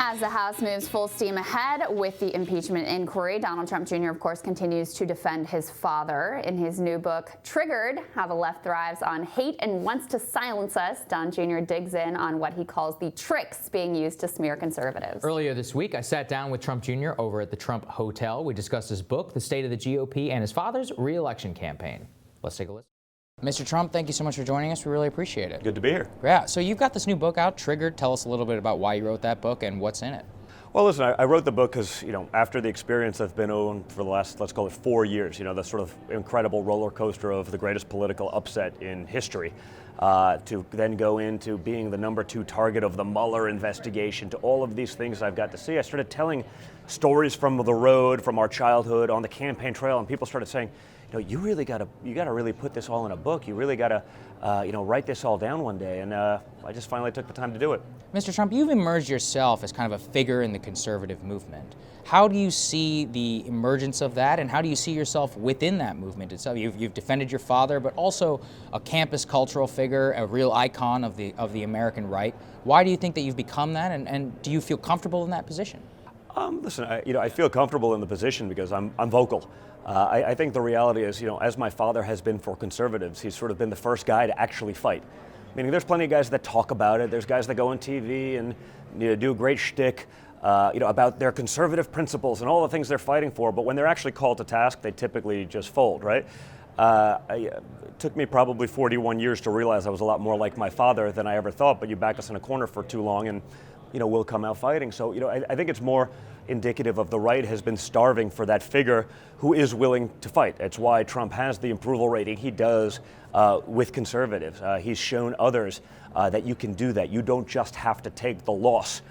As the House moves full steam ahead with the impeachment inquiry, Donald Trump Jr., of course, continues to defend his father. In his new book, Triggered, How the Left Thrives on Hate and Wants to Silence Us, Don Jr. digs in on what he calls the tricks being used to smear conservatives. Earlier this week, I sat down with Trump Jr. over at the Trump Hotel. We discussed his book, The State of the GOP, and his father's re-election campaign. Let's take a listen. Mr. Trump, thank you so much for joining us. We really appreciate it. Good to be here. Yeah, so you've got this new book out, Triggered. Tell us a little bit about why you wrote that book and what's in it. Well, listen, I wrote the book because, after the experience I've been on for the last, let's call it 4 years, the sort of incredible roller coaster of the greatest political upset in history, to then go into being the #2 target of the Mueller investigation, to all of these things I've got to see. I started telling stories from the road, from our childhood, on the campaign trail, and people started saying, you really gotta really put this all in a book. You really gotta, write this all down one day. And I just finally took the time to do it. Mr. Trump, you've emerged yourself as kind of a figure in the conservative movement. How do you see the emergence of that, and how do you see yourself within that movement itself? You've defended your father, but also a campus cultural figure, a real icon of the American right. Why do you think that you've become that, and do you feel comfortable in that position? Listen, I feel comfortable in the position because I'm vocal. I think the reality is, as my father has been for conservatives, he's sort of been the first guy to actually fight. Meaning there's plenty of guys that talk about it. There's guys that go on TV and do a great shtick, about their conservative principles and all the things they're fighting for. But when they're actually called to task, they typically just fold, right? It took me probably 41 years to realize I was a lot more like my father than I ever thought. But you back us in a corner for too long and, we'll come out fighting. So, I think it's more indicative of the right has been starving for that figure who is willing to fight. That's why Trump has the approval rating he does with conservatives. He's shown others that you can do that. You don't just have to take the loss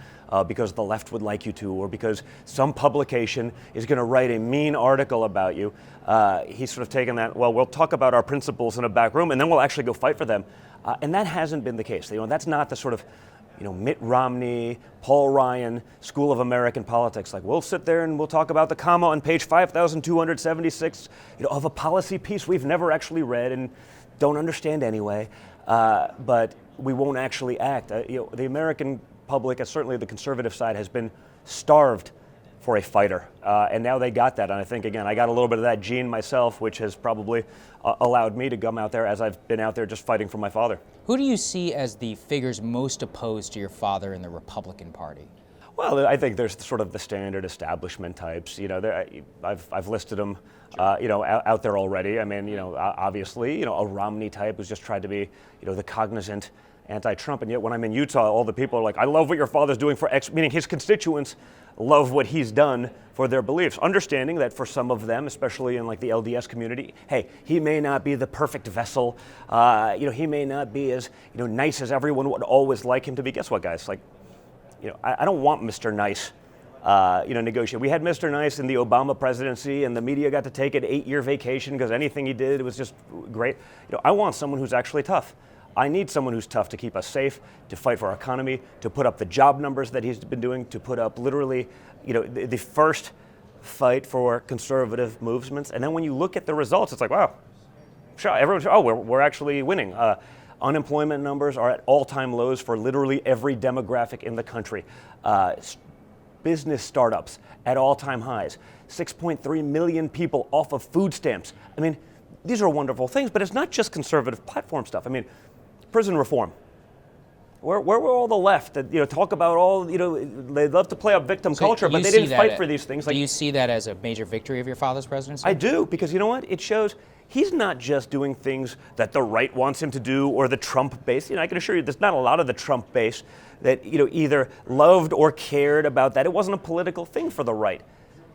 because the left would like you to, or because some publication is going to write a mean article about you. He's sort of taken that, well, we'll talk about our principles in a back room and then we'll actually go fight for them. And that hasn't been the case. That's not the sort of Mitt Romney, Paul Ryan, School of American Politics. Like, we'll sit there and we'll talk about the comma on page 5,276, of a policy piece we've never actually read and don't understand anyway. But we won't actually act. The American public, certainly the conservative side, has been starved for a fighter. And now they got that. And I think, again, I got a little bit of that gene myself, which has probably allowed me to come out there as I've been out there just fighting for my father. Who do you see as the figures most opposed to your father in the Republican Party? Well, I think there's sort of the standard establishment types. I've listed them, out there already. I mean, obviously, a Romney type who's just tried to be, the cognizant anti-Trump, and yet when I'm in Utah, all the people are like, I love what your father's doing for X, meaning his constituents love what he's done for their beliefs, understanding that for some of them, especially in like the LDS community, hey, he may not be the perfect vessel, he may not be as, nice as everyone would always like him to be. Guess what, guys? Like, I don't want Mr. Nice, negotiate. We had Mr. Nice in the Obama presidency, and the media got to take an 8-year vacation because anything he did was just great. I want someone who's actually tough. I need someone who's tough to keep us safe, to fight for our economy, to put up the job numbers that he's been doing, to put up literally, the first fight for conservative movements. And then when you look at the results, it's like, wow, sure, everyone's, we're actually winning. Unemployment numbers are at all-time lows for literally every demographic in the country. Business startups at all-time highs. 6.3 million people off of food stamps. I mean, these are wonderful things, but it's not just conservative platform stuff. I mean, prison reform. Where were all the left that talk about all they love to play up victim culture, but they didn't fight for these things. Do you see that as a major victory of your father's presidency? I do, because you know what? It shows he's not just doing things that the right wants him to do or the Trump base. I can assure you, there's not a lot of the Trump base that either loved or cared about that. It wasn't a political thing for the right.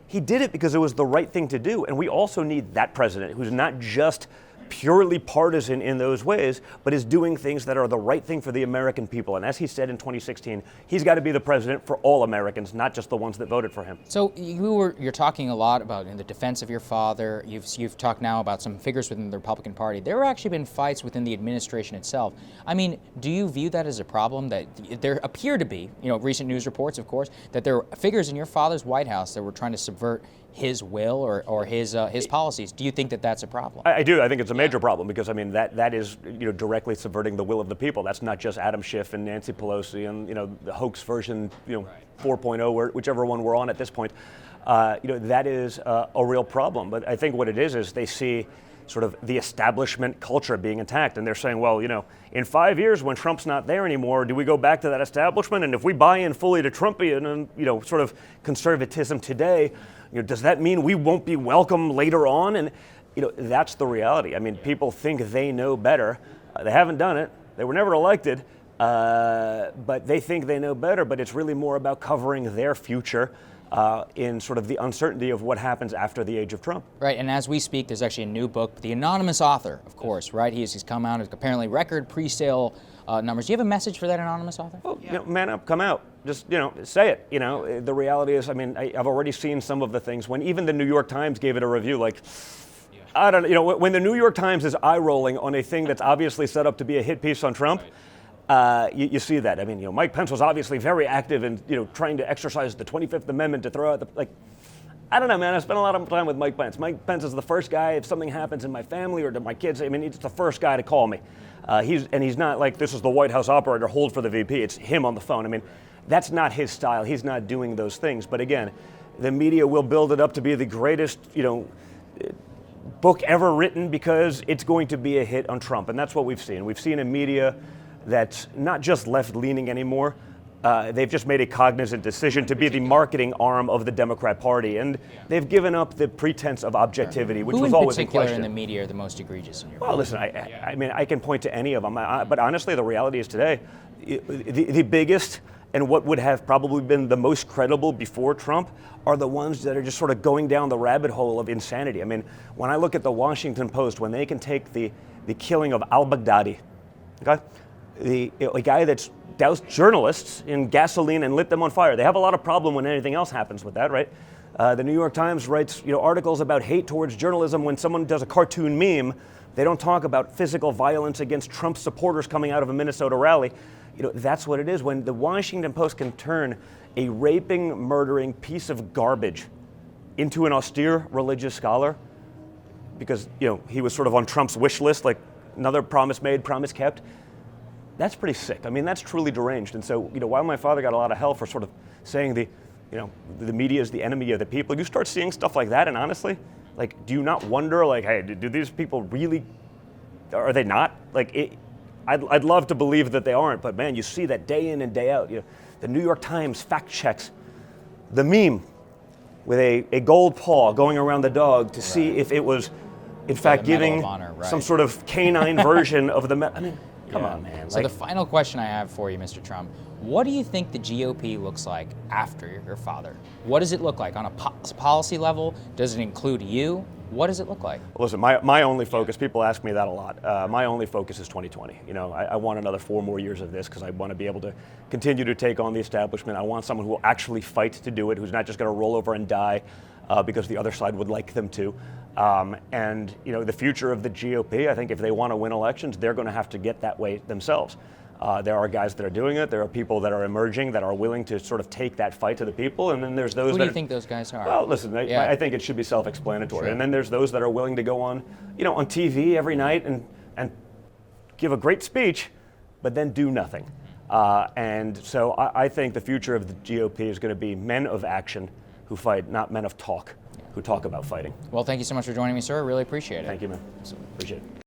He did it because it was the right thing to do, and we also need that president who's not just purely partisan in those ways, but is doing things that are the right thing for the American people. And as he said in 2016, he's got to be the president for all Americans, not just the ones that voted for him. So you're talking a lot about in the defense of your father. You've talked now about some figures within the Republican Party. There have actually been fights within the administration itself. I mean, do you view that as a problem that there appear to be, recent news reports, of course, that there were figures in your father's White House that were trying to subvert his will or his policies. Do you think that that's a problem? I do. I think it's a major problem because I mean that is directly subverting the will of the people. That's not just Adam Schiff and Nancy Pelosi and the hoax version 4.0 or whichever one we're on at this point. That is a real problem. But I think what it is they see sort of the establishment culture being attacked, and they're saying, well, in 5 years when Trump's not there anymore, do we go back to that establishment? And if we buy in fully to Trumpian and sort of conservatism today, does that mean we won't be welcome later on? And that's the reality. I mean, people think they know better. They haven't done it. They were never elected, but they think they know better. But it's really more about covering their future in sort of the uncertainty of what happens after the age of Trump. Right, and as we speak, there's actually a new book, the anonymous author, of course, right? He's come out, apparently record pre-sale numbers. Do you have a message for that anonymous author? Well, man up, come out. Just, say it. The reality is, I mean, I've already seen some of the things when even the New York Times gave it a review, like, I don't know, when the New York Times is eye-rolling on a thing that's obviously set up to be a hit piece on Trump, you see that. I mean, Mike Pence was obviously very active in, trying to exercise the 25th Amendment to throw out I don't know, man. I spent a lot of time with Mike Pence. Mike Pence is the first guy, if something happens in my family or to my kids, I mean, he's the first guy to call me. He's not like, this is the White House operator, hold for the VP. It's him on the phone. I mean, that's not his style. He's not doing those things. But again, the media will build it up to be the greatest, book ever written because it's going to be a hit on Trump. And that's what we've seen. We've seen a media that's not just left-leaning anymore. They've just made a cognizant decision to be the marketing arm of the Democrat Party, and they've given up the pretense of objectivity, which was always in question. Who in particular in the media are the most egregious in your opinion? Well, listen, I mean, I can point to any of them, but honestly, the reality is today, the biggest and what would have probably been the most credible before Trump are the ones that are just sort of going down the rabbit hole of insanity. I mean, when I look at the Washington Post, when they can take the killing of al-Baghdadi, okay, a guy that's doused journalists in gasoline and lit them on fire. They have a lot of problem when anything else happens with that, right? The New York Times writes, articles about hate towards journalism. When someone does a cartoon meme, they don't talk about physical violence against Trump supporters coming out of a Minnesota rally. That's what it is. When the Washington Post can turn a raping, murdering piece of garbage into an austere religious scholar, because he was sort of on Trump's wish list, like another promise made, promise kept. That's pretty sick. I mean, that's truly deranged. And so, while my father got a lot of hell for sort of saying the media is the enemy of the people, you start seeing stuff like that, and honestly, do you not wonder, hey, do these people really, are they not? I'd love to believe that they aren't, but man, you see that day in and day out. The New York Times fact checks the meme with a gold paw going around the dog to see if it was, in fact, giving some sort of canine version of the. I mean, come on, man. So the final question I have for you, Mr. Trump, what do you think the GOP looks like after your father? What does it look like on a policy level? Does it include you? What does it look like? Well, listen, my only focus, people ask me that a lot, my only focus is 2020. I want another 4 more years of this because I want to be able to continue to take on the establishment. I want someone who will actually fight to do it, who's not just going to roll over and die because the other side would like them to. And the future of the GOP, I think if they want to win elections, they're going to have to get that way themselves. There are guys that are doing it. There are people that are emerging that are willing to sort of take that fight to the people. And then there's those Who do you think those guys are? Well, listen, I think it should be self-explanatory. Sure. And then there's those that are willing to go on, on TV every night and give a great speech, but then do nothing. And so I think the future of the GOP is going to be men of action who fight, not men of talk who talk about fighting. Well, thank you so much for joining me, sir. I really appreciate it. Thank you, man. Appreciate it.